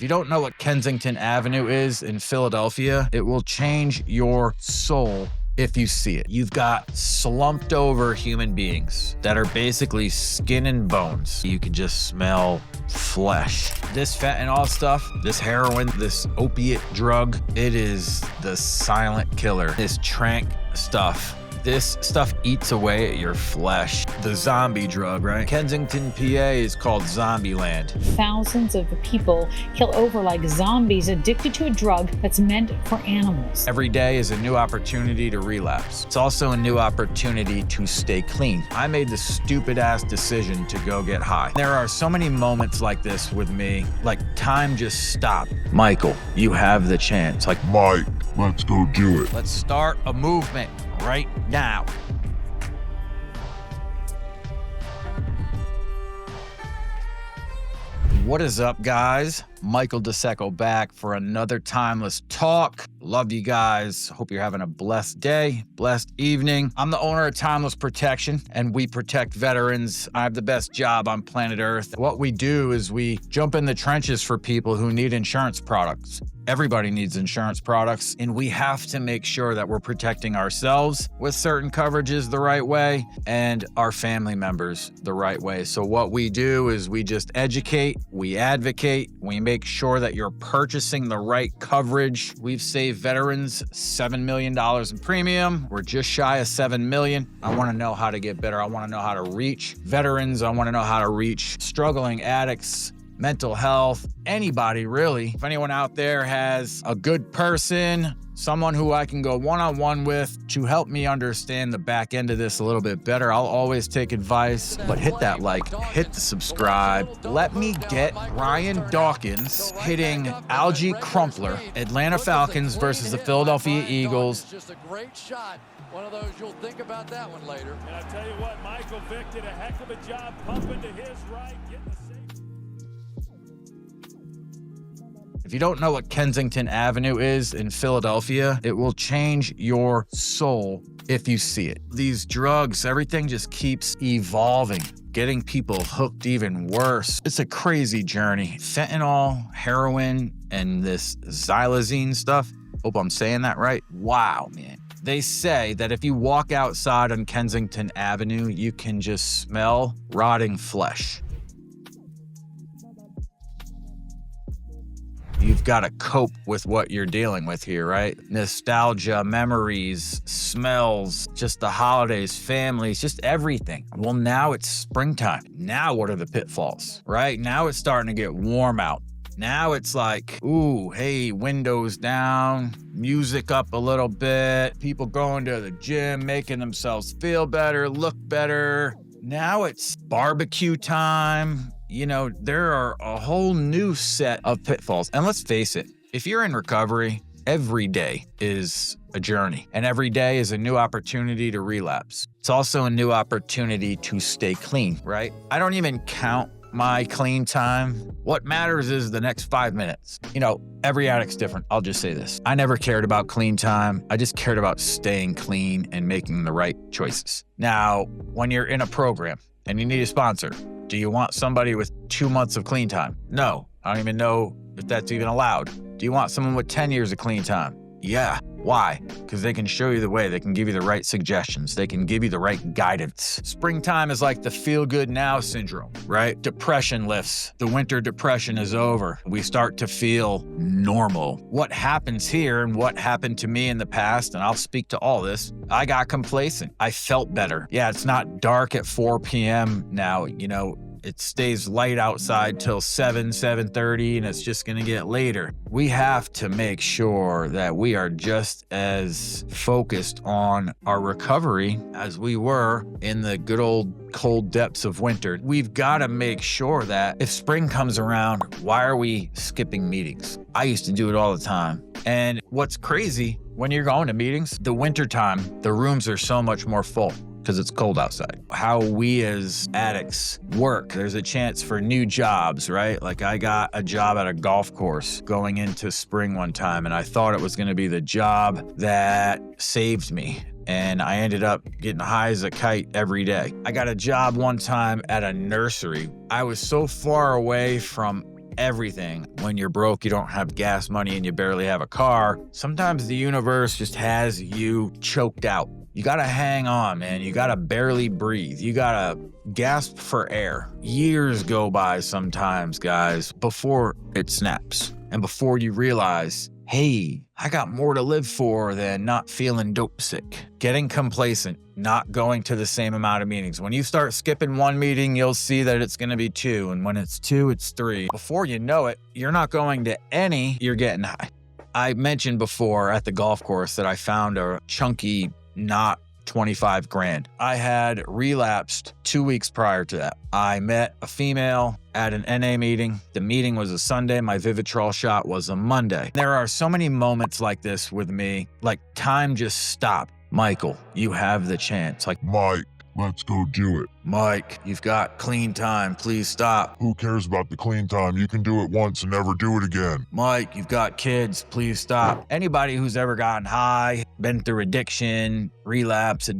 If you don't know what Kensington Avenue is in Philadelphia, it will change your soul if you see it. You've got slumped over human beings that are basically skin and bones. You can just smell flesh. This fentanyl stuff, this heroin, this opiate drug, it is the silent killer. This tranq stuff. This stuff eats away at your flesh. The zombie drug, right? Kensington, PA is called Zombie Land. Thousands of people kill over like zombies addicted to a drug that's meant for animals. Every day is a new opportunity to relapse. It's also a new opportunity to stay clean. I made the stupid ass decision to go get high. There are so many moments like this with me, like time just stopped. Michael, you have the chance. Like, Mike, let's go do it. let's start a movement right now. What is up, guys? Michael DeSecco back for another Timeless Talk. Love you guys. Hope you're having a blessed day, blessed evening. I'm the owner of Timeless Protection, and we protect veterans. I have the best job on planet Earth. What we do is we jump in the trenches for people who need insurance products. Everybody needs insurance products, and we have to make sure that we're protecting ourselves with certain coverages the right way and our family members the right way. So what we do is we just educate, we advocate, we make sure that you're purchasing the right coverage. We've saved veterans $7 million in premium. We're just shy of $7 million. I want to know how to get better. I want to know how to reach veterans. I want to know how to reach struggling addicts, mental health, anybody really. If anyone out there has a good person, someone who I can go one-on-one with to help me understand the back end of this a little bit better, I'll always take advice. But hit that like, hit the subscribe. Let me get Ryan Dawkins hitting Algie Crumpler, Atlanta Falcons versus the Philadelphia Eagles. Just a great shot. One of those, you'll think about that one later. And I tell you what, Michael Vick did a heck of a job pumping to his right, getting the save. If you don't know what Kensington Avenue is in Philadelphia, it will change your soul if you see it. These drugs, everything just keeps evolving, getting people hooked even worse. It's a crazy journey. Fentanyl, heroin, and this xylazine stuff. Hope I'm saying that right. Wow, man. They say that if you walk outside on Kensington Avenue, you can just smell rotting flesh. You've got to cope with what you're dealing with here, right? Nostalgia, memories, smells, just the holidays, families, just everything. Well, now it's springtime. Now what are the pitfalls, right? Now it's starting to get warm out. Now it's like, ooh, hey, windows down, music up a little bit, people going to the gym, making themselves feel better, look better. Now it's barbecue time. You know, there are a whole new set of pitfalls. And let's face it, if you're in recovery, every day is a journey, and every day is a new opportunity to relapse. It's also a new opportunity to stay clean, right? I don't even count my clean time. What matters is the next 5 minutes. You know, every addict's different. I'll just say this. I never cared about clean time. I just cared about staying clean and making the right choices. Now, when you're in a program and you need a sponsor, do you want somebody with 2 months of clean time? No, I don't even know if that's even allowed. Do you want someone with 10 years of clean time? Yeah. Why? Because they can show you the way. They can give you the right suggestions. They can give you the right guidance. Springtime is like the feel good now syndrome, right? Depression lifts. The winter depression is over. We start to feel normal. What happens here and what happened to me in the past, and I'll speak to all this, I got complacent. I felt better. Yeah, it's not dark at 4 p.m. now, you know. It stays light outside till 7:30, and it's just gonna get later. We have to make sure that we are just as focused on our recovery as we were in the good old cold depths of winter. We've gotta make sure that if spring comes around, why are we skipping meetings? I used to do it all the time. And what's crazy, when you're going to meetings, the wintertime, the rooms are so much more full, because it's cold outside. How we as addicts work, there's a chance for new jobs, right? Like I got a job at a golf course going into spring one time, and I thought it was gonna be the job that saved me. And I ended up getting high as a kite every day. I got a job one time at a nursery. I was so far away from everything. When you're broke, you don't have gas money, and you barely have a car. Sometimes the universe just has you choked out. You gotta hang on, man. You gotta barely breathe. You gotta gasp for air. Years go by sometimes, guys, before it snaps. And before you realize, hey, I got more to live for than not feeling dope sick. Getting complacent, not going to the same amount of meetings. When you start skipping one meeting, you'll see that it's gonna be 2. And when it's 2, it's 3. Before you know it, you're not going to any, you're getting high. I mentioned before at the golf course that I found a chunky not 25 grand. I had relapsed 2 weeks prior to that. I met a female at an NA meeting. The meeting was a Sunday. My Vivitrol shot was a Monday. There are so many moments like this with me, like time just stopped. Michael, you have the chance. Like, Mike, let's go do it. Mike, you've got clean time. Please stop. Who cares about the clean time? You can do it once and never do it again. Mike, you've got kids. Please stop. Anybody who's ever gotten high, been through addiction, relapse,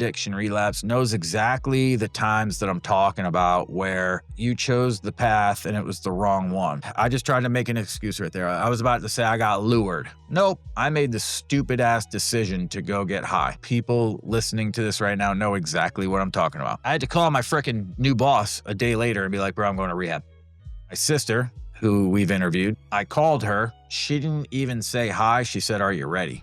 knows exactly the times that I'm talking about where you chose the path and it was the wrong one. I just tried to make an excuse right there. I was about to say I got lured. Nope. I made the stupid ass decision to go get high. People listening to this right now know exactly what I'm talking about. I had to call my freaking new boss a day later and be like, bro, I'm going to rehab. My sister, who we've interviewed, I called her. She didn't even say hi. She said, are you ready?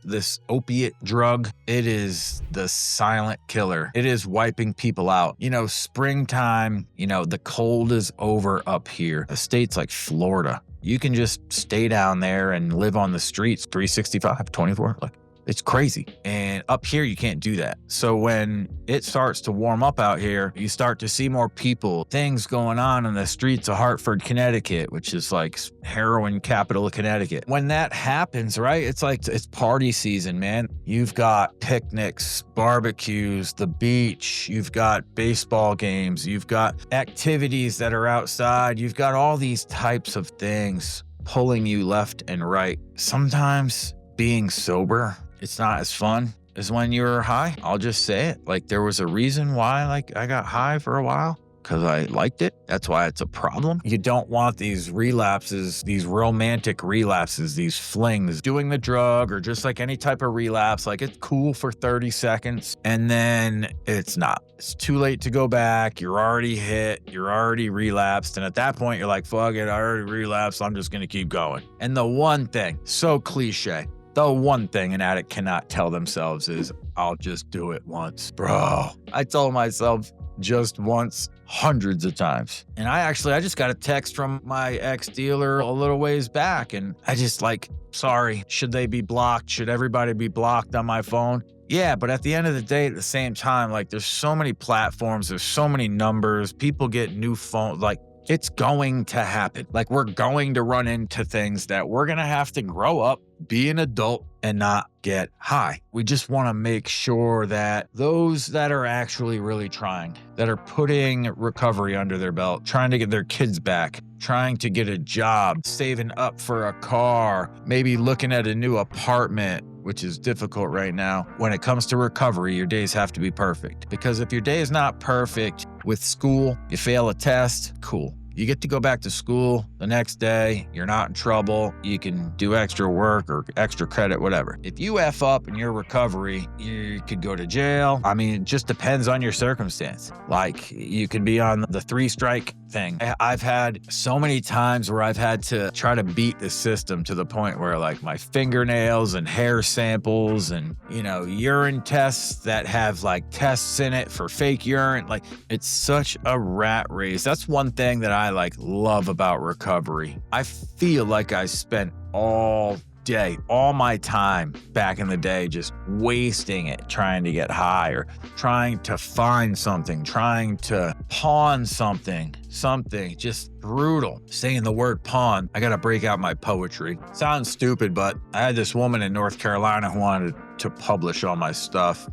This opiate drug, it is the silent killer. It is wiping people out. You know, springtime, the cold is over up here. A states like Florida, you can just stay down there and live on the streets 365, 24. Like, it's crazy. And up here, you can't do that. So when it starts to warm up out here, you start to see more people, things going on in the streets of Hartford, Connecticut, which is like heroin capital of Connecticut. When that happens, right, it's like it's party season, man. You've got picnics, barbecues, the beach, you've got baseball games, you've got activities that are outside, you've got all these types of things pulling you left and right. Sometimes being sober, it's not as fun as when you were high. I'll just say it. Like, there was a reason why I got high for a while, because I liked it. That's why it's a problem. You don't want these relapses, these romantic relapses, these flings, doing the drug or just like any type of relapse. Like, it's cool for 30 seconds and then it's not. It's too late to go back. You're already hit. You're already relapsed. And at that point, you're like, fuck it. I already relapsed. I'm just going to keep going. And the one thing, so cliche, the one thing an addict cannot tell themselves is, I'll just do it once. Bro, I told myself just once hundreds of times. And I just got a text from my ex-dealer a little ways back. And I just sorry, should they be blocked? Should everybody be blocked on my phone? Yeah, but at the end of the day, at the same time, there's so many platforms, there's so many numbers, people get new phones, it's going to happen. We're going to run into things that we're going to have to grow up, be an adult, and not get high. We just want to make sure that those that are actually really trying, that are putting recovery under their belt, trying to get their kids back, trying to get a job, saving up for a car, maybe looking at a new apartment, which is difficult right now. When it comes to recovery, your days have to be perfect. Because if your day is not perfect with school, you fail a test, cool. You get to go back to school the next day. You're not in trouble. You can do extra work or extra credit, whatever. If you F up in your recovery, you could go to jail. I mean, it just depends on your circumstance. You could be on the 3-strike thing. I've had so many times where I've had to try to beat the system to the point where my fingernails and hair samples and, urine tests that have tests in it for fake urine. It's such a rat race. That's one thing that I love about recovery. I feel like I spent all day, all my time back in the day just wasting it trying to get high or trying to find something, trying to pawn something just brutal. Saying the word pawn, I gotta break out my poetry. Sounds stupid, but I had this woman in North Carolina who wanted to publish all my stuff,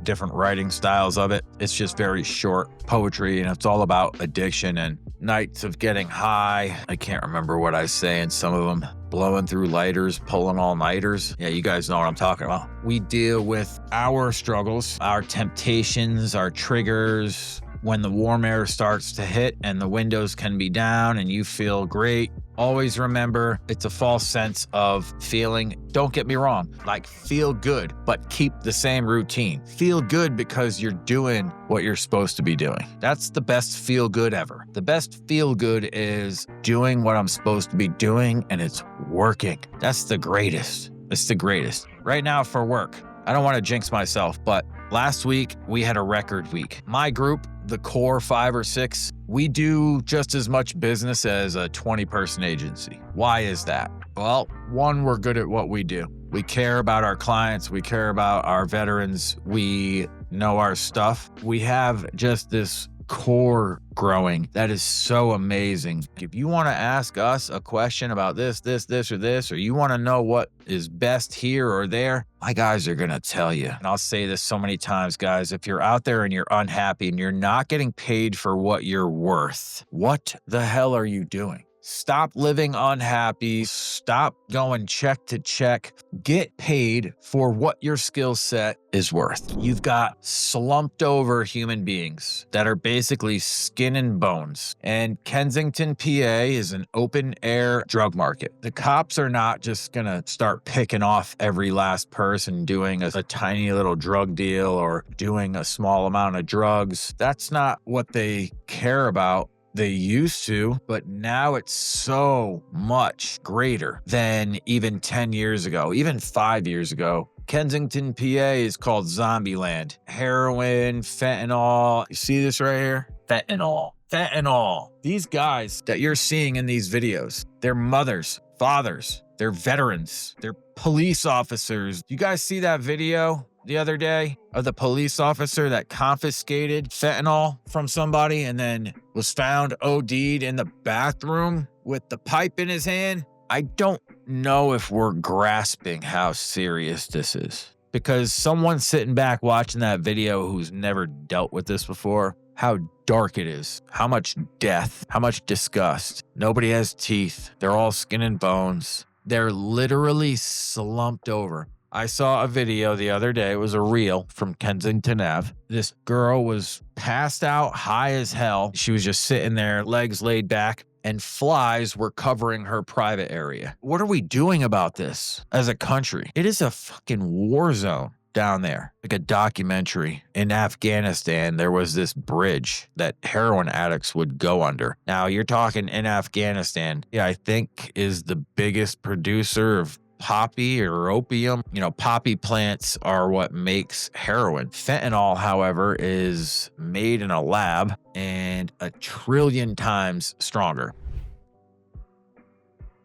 different writing styles of it. It's just very short poetry and it's all about addiction and nights of getting high. I can't remember what I say in some of them. Blowing through lighters, pulling all-nighters. Yeah, you guys know what I'm talking about. We deal with our struggles, our temptations, our triggers, when the warm air starts to hit and the windows can be down and you feel great, always remember it's a false sense of feeling. Don't get me wrong, like feel good, but keep the same routine. Feel good because you're doing what you're supposed to be doing. That's the best feel good ever. The best feel good is doing what I'm supposed to be doing and it's working. That's the greatest. It's the greatest. Right now for work, I don't want to jinx myself, but last week we had a record week. My group, the core 5 or 6, we do just as much business as a 20-person agency. Why is that? Well, one, we're good at what we do. We care about our clients. We care about our veterans. We know our stuff. We have just this core growing that is so amazing. If you want to ask us a question about this, or you want to know what is best here or there, my guys are going to tell you. And I'll say this so many times, guys, if you're out there and you're unhappy and you're not getting paid for what you're worth, what the hell are you doing? Stop living unhappy. Stop going check to check. Get paid for what your skill set is worth. You've got slumped over human beings that are basically skin and bones. And Kensington, PA is an open air drug market. The cops are not just going to start picking off every last person doing a tiny little drug deal or doing a small amount of drugs. That's not what they care about. They used to, but now it's so much greater than even 10 years ago, even 5 years ago. Kensington, PA is called Zombie Land. Heroin, fentanyl. You see this right here? Fentanyl. These guys that you're seeing in these videos, they're mothers, fathers, they're veterans, they're police officers. You guys see that video the other day of the police officer that confiscated fentanyl from somebody and then was found OD'd in the bathroom with the pipe in his hand? I don't know if we're grasping how serious this is, because someone sitting back watching that video who's never dealt with this before, how dark it is, how much death, how much disgust. Nobody has teeth. They're all skin and bones. They're literally slumped over. I saw a video the other day. It was a reel from Kensington Ave. This girl was passed out high as hell. She was just sitting there, legs laid back, and flies were covering her private area. What are we doing about this as a country? It is a fucking war zone down there. Like a documentary. In Afghanistan, there was this bridge that heroin addicts would go under. Now, you're talking in Afghanistan, I think is the biggest producer of poppy or opium. Poppy plants are what makes heroin. Fentanyl, however, is made in a lab and 1 trillion times stronger.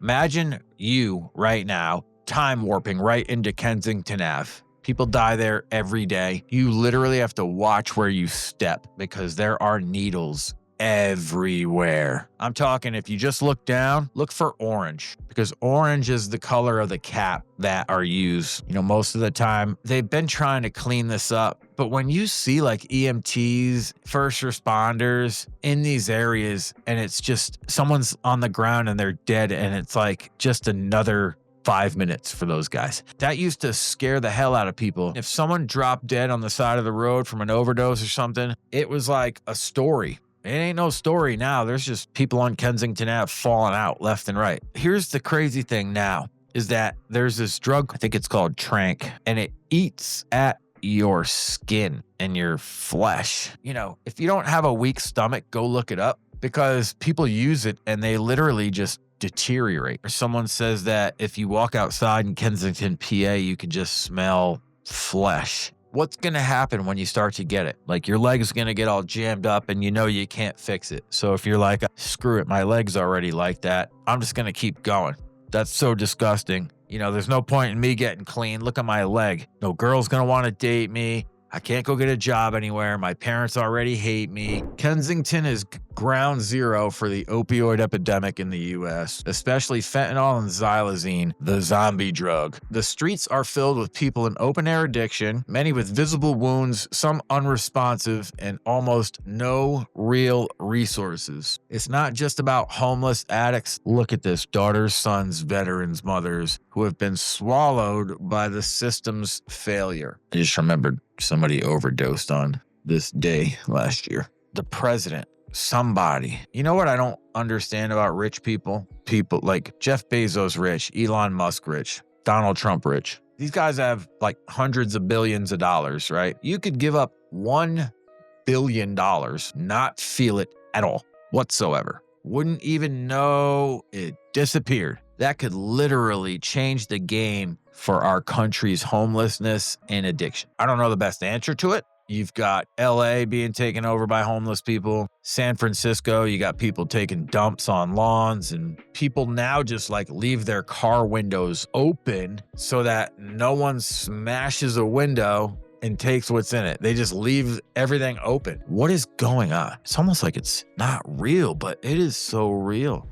Imagine you right now time warping right into Kensington Ave. People die there every day. You literally have to watch where you step because there are needles everywhere. I'm talking, if you just look down, look for orange, because orange is the color of the cap that are used. Most of the time they've been trying to clean this up, but when you see like EMTs, first responders in these areas, and it's just someone's on the ground and they're dead, and it's like just another 5 minutes for those guys. That used to scare the hell out of people. If someone dropped dead on the side of the road from an overdose or something, it was like a story. It ain't no story now. There's just people on Kensington Ave falling out left and right. Here's the crazy thing now is that there's this drug, I think it's called tranq, and it eats at your skin and your flesh. If you don't have a weak stomach, go look it up, because people use it and they literally just deteriorate. Or someone says that if you walk outside in Kensington, PA, you can just smell flesh. What's going to happen when you start to get it? Like, your leg's going to get all jammed up and you can't fix it. So if you're like, screw it, my leg's already like that, I'm just going to keep going. That's so disgusting. There's no point in me getting clean. Look at my leg. No girl's going to want to date me. I can't go get a job anywhere. My parents already hate me. Kensington is ground zero for the opioid epidemic in the U.S., especially fentanyl and xylazine, the zombie drug. The streets are filled with people in open-air addiction, many with visible wounds, some unresponsive, and almost no real resources. It's not just about homeless addicts. Look at this. Daughters, sons, veterans, mothers who have been swallowed by the system's failure. I just remembered somebody overdosed on this day last year. the president, somebody. You know what I don't understand about rich people? People like Jeff Bezos rich, Elon Musk rich, Donald Trump rich. These guys have like hundreds of billions of dollars, right? You could give up $1 billion, not feel it at all whatsoever. Wouldn't even know it disappeared. That could literally change the game for our country's homelessness and addiction. I don't know the best answer to it. You've got LA being taken over by homeless people. San Francisco, you got people taking dumps on lawns, and people now just like leave their car windows open so that no one smashes a window and takes what's in it. They just leave everything open. What is going on? It's almost like it's not real, but it is so real.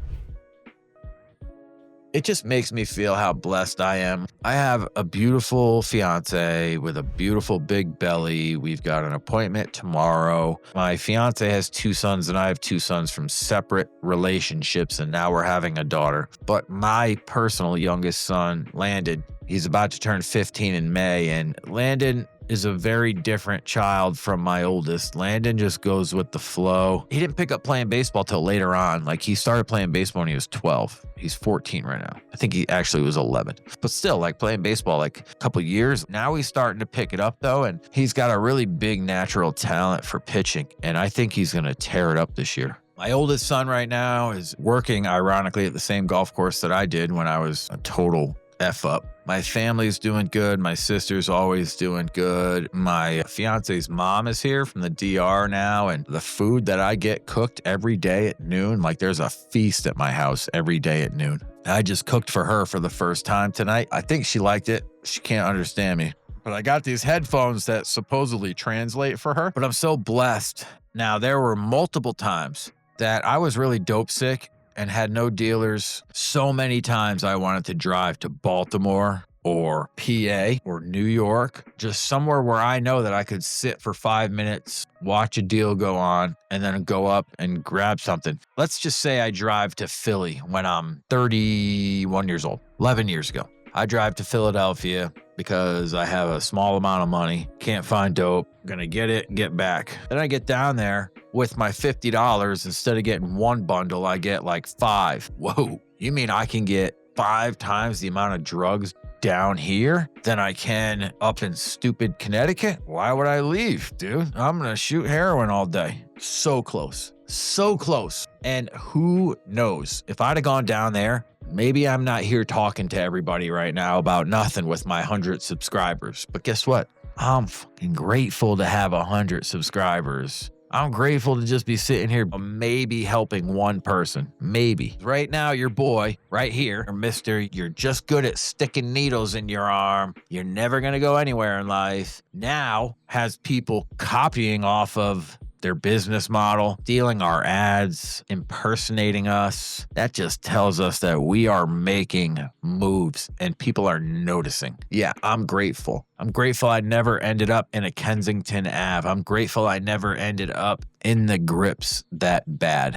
It just makes me feel how blessed I am. I have a beautiful fiance with a beautiful big belly. We've got an appointment tomorrow. My fiance has 2 sons and I have 2 sons from separate relationships, and now we're having a daughter. But my personal youngest son, Landon, he's about to turn 15 in May, and Landon is a very different child from my oldest. Landon just goes with the flow. He didn't pick up playing baseball till later on. Like, he started playing baseball when he was 12. He's 14 right now. I think he actually was 11. But still, like, playing baseball like a couple years. Now he's starting to pick it up though, and he's got a really big natural talent for pitching, and I think he's going to tear it up this year. My oldest son right now is working, ironically, at the same golf course that I did when I was a total F up. My family's doing good. My sister's always doing good. My fiance's mom is here from the DR now, and the food that I get cooked every day at noon, like there's a feast at my house every day at noon. I just cooked for her for the first time tonight. I think she liked it. She can't understand me, but I got these headphones that supposedly translate for her, but I'm so blessed. Now, there were multiple times that I was really dope sick and had no dealers. So many times I wanted to drive to Baltimore or PA or New York, just somewhere where I know that I could sit for 5 minutes, watch a deal go on, and then go up and grab something. Let's just say I drive to Philly when I'm 31 years old, 11 years ago. I drive to Philadelphia because I have a small amount of money, can't find dope, gonna get it and get back. Then I get down there with my $50. Instead of getting 1 bundle, I get like 5. Whoa, you mean I can get 5 times the amount of drugs down here than I can up in stupid Connecticut? Why would I leave, dude? I'm gonna shoot heroin all day. So close, so close. And who knows, if I'd have gone down there, maybe I'm not here talking to everybody right now about nothing with my 100 subscribers. But guess what? I'm fucking grateful to have 100 subscribers. I'm grateful to just be sitting here, maybe helping one person. Maybe. Right now, your boy, right here, Mister, you're just good at sticking needles in your arm. You're never going to go anywhere in life. Now has people copying off of their business model, stealing our ads, impersonating us. That just tells us that we are making moves and people are noticing. Yeah, I'm grateful. I'm grateful I never ended up in a Kensington Ave. I'm grateful I never ended up in the grips that bad.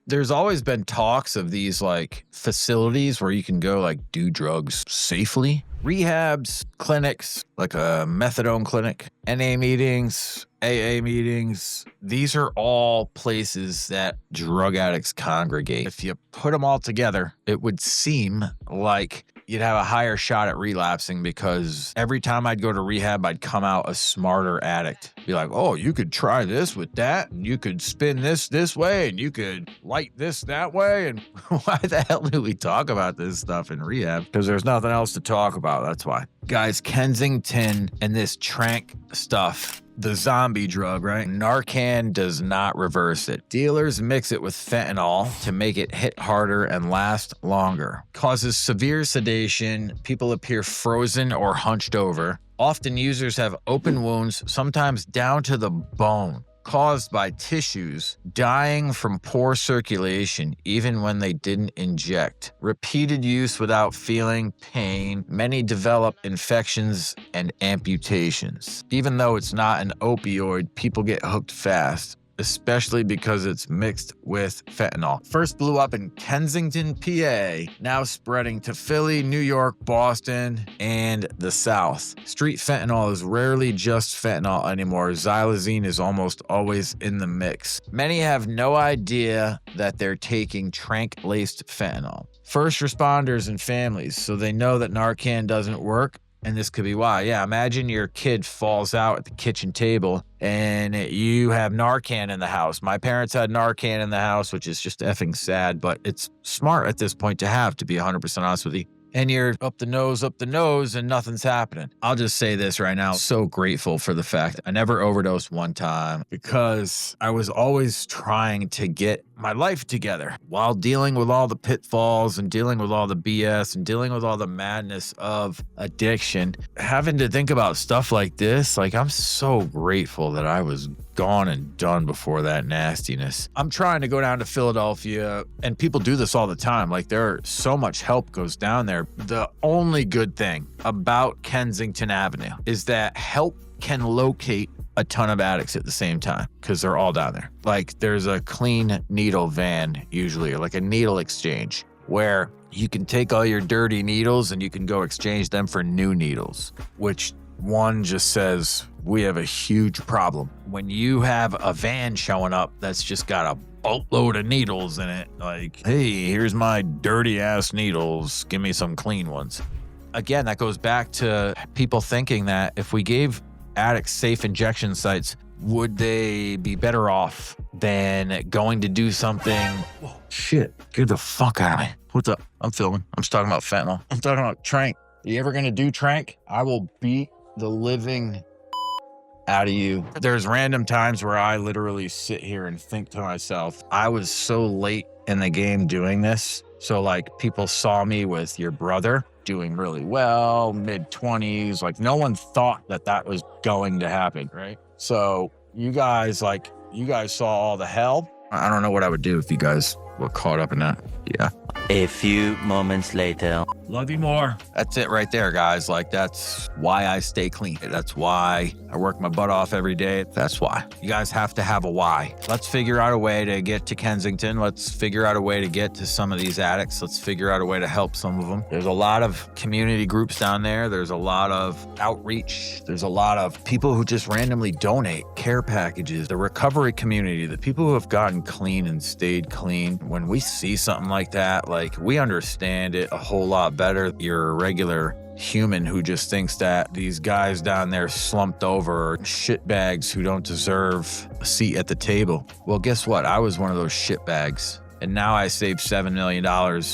There's always been talks of these like facilities where you can go like do drugs safely. Rehabs, clinics, like a methadone clinic, NA meetings, AA meetings. These are all places that drug addicts congregate. If you put them all together, it would seem like you'd have a higher shot at relapsing, because every time I'd go to rehab, I'd come out a smarter addict. Be like, oh, you could try this with that, and you could spin this way, and you could light this that way. And why the hell do we talk about this stuff in rehab? Because there's nothing else to talk about. That's why. Guys, Kensington and this tranq stuff, the zombie drug, right? Narcan does not reverse it. Dealers mix it with fentanyl to make it hit harder and last longer. Causes severe sedation. People appear frozen or hunched over. Often users have open wounds, sometimes down to the bone, caused by tissues dying from poor circulation even when they didn't inject. Repeated use without feeling pain. Many develop infections and amputations. Even though it's not an opioid, people get hooked fast. especially because it's mixed with fentanyl. First blew up in Kensington, PA, now spreading to Philly, New York, Boston, and the South. Street fentanyl is rarely just fentanyl anymore. Xylazine is almost always in the mix. Many have no idea that they're taking tranq-laced fentanyl. First responders and families, so they know that Narcan doesn't work. And this could be why. Yeah, imagine your kid falls out at the kitchen table and you have Narcan in the house. My parents had Narcan in the house, which is just effing sad, but it's smart at this point to have, to be 100% honest with you. And you're up the nose, and nothing's happening. I'll just say this right now. So grateful for the fact I never overdosed one time because I was always trying to get my life together while dealing with all the pitfalls and dealing with all the BS and dealing with all the madness of addiction. Having to think about stuff like this, like I'm so grateful that I was gone and done before that nastiness. I'm trying to go down to Philadelphia, and people do this all the time. Like so much help goes down there. The only good thing about Kensington Avenue is that help can locate a ton of addicts at the same time because they're all down there. Like there's a clean needle van usually, or like a needle exchange where you can take all your dirty needles and you can go exchange them for new needles, which one just says we have a huge problem. When you have a van showing up that's just got a boatload of needles in it, like, hey, here's my dirty ass needles, give me some clean ones. Again, that goes back to people thinking that if we gave addicts safe injection sites, would they be better off than going to do something? Whoa, shit, get the fuck out of me. What's up? I'm filming. I'm just talking about fentanyl. I'm talking about tranq. You ever gonna do tranq? I will beat the living out of you. There's random times where I literally sit here and think to myself, I was so late in the game doing this. So like people saw me with your brother doing really well, mid-20s. Like no one thought that that was going to happen, right? So you guys saw all the hell. I don't know what I would do if you guys were caught up in that. Yeah. A few moments later. Love you more. That's it right there, guys. Like, that's why I stay clean. That's why I work my butt off every day. That's why. You guys have to have a why. Let's figure out a way to get to Kensington. Let's figure out a way to get to some of these addicts. Let's figure out a way to help some of them. There's a lot of community groups down there. There's a lot of outreach. There's a lot of people who just randomly donate care packages. The recovery community, the people who have gotten clean and stayed clean. When we see something like that, like we understand it a whole lot better. You're a regular human who just thinks that these guys down there slumped over are shitbags who don't deserve a seat at the table. Well, guess what? I was one of those shitbags. And now I saved $7 million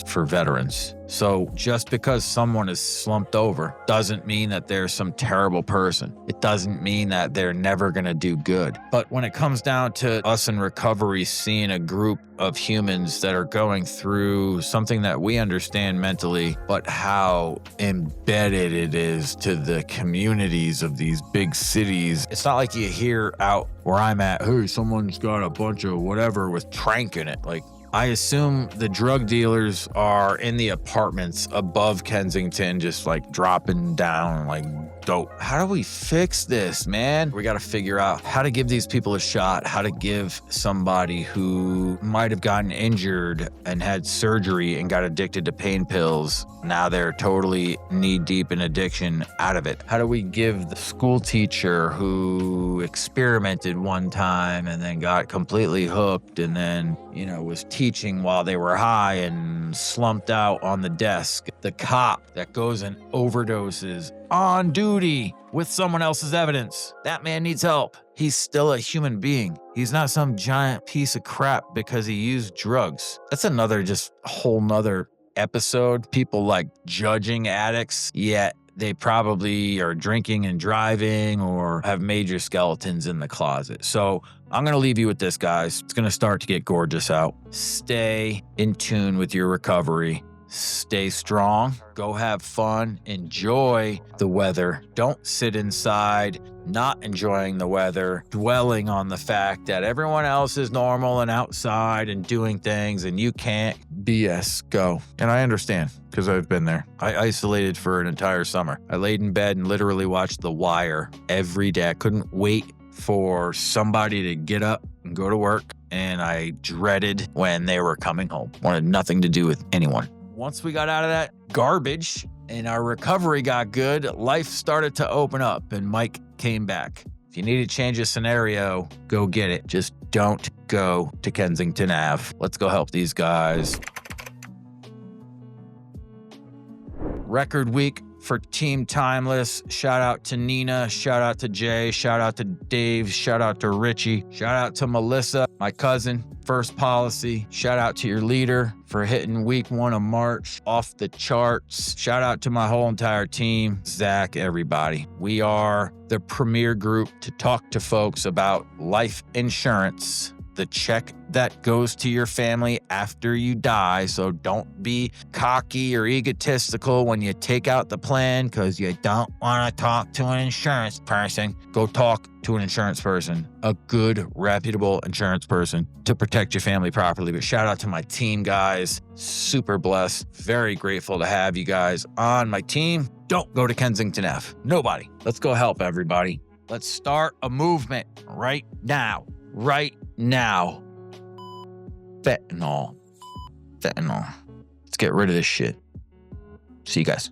for veterans. So just because someone is slumped over doesn't mean that they're some terrible person. It doesn't mean that they're never going to do good. But when it comes down to us in recovery, seeing a group of humans that are going through something that we understand mentally, but how embedded it is to the communities of these big cities. It's not like you hear out where I'm at, hey, someone's got a bunch of whatever with tranq in it. Like, I assume the drug dealers are in the apartments above Kensington, just like dropping down like dope. How do we fix this, man? We got to figure out how to give these people a shot, how to give somebody who might have gotten injured and had surgery and got addicted to pain pills. Now they're totally knee deep in addiction out of it. How do we give the school teacher who experimented one time and then got completely hooked and then, was teaching while they were high and slumped out on the desk? The cop that goes and overdoses on duty with someone else's evidence. That man needs help. He's still a human being. He's not some giant piece of crap because he used drugs. That's another just whole nother episode. People like judging addicts, yet they probably are drinking and driving or have major skeletons in the closet. So I'm going to leave you with this, guys. It's going to start to get gorgeous out. Stay in tune with your recovery. Stay strong. Go have fun. Enjoy the weather. Don't sit inside, not enjoying the weather, dwelling on the fact that everyone else is normal and outside and doing things and you can't. BS. Go. And I understand because I've been there. I isolated for an entire summer. I laid in bed and literally watched The Wire every day. I couldn't wait for somebody to get up and go to work, and I dreaded when they were coming home. Wanted nothing to do with anyone. Once we got out of that garbage and our recovery got good, life started to open up and Mike came back. If you need to change a scenario, go get it. Just don't go to Kensington Ave. Let's go help these guys. Record week for Team Timeless. Shout out to Nina. Shout out to Jay. Shout out to Dave. Shout out to Richie. Shout out to Melissa, my cousin. First Policy. Shout out to your leader for hitting week 1 of March off the charts. Shout out to my whole entire team. Zach, everybody. We are the premier group to talk to folks about life insurance. The check that goes to your family after you die. So don't be cocky or egotistical when you take out the plan because you don't want to talk to an insurance person. Go talk to an insurance person, a good, reputable insurance person to protect your family properly. But shout out to my team, guys. Super blessed. Very grateful to have you guys on my team. Don't go to Kensington Ave. Nobody. Let's go help everybody. Let's start a movement right now. Right now. Fentanyl. Let's get rid of this shit. See you guys.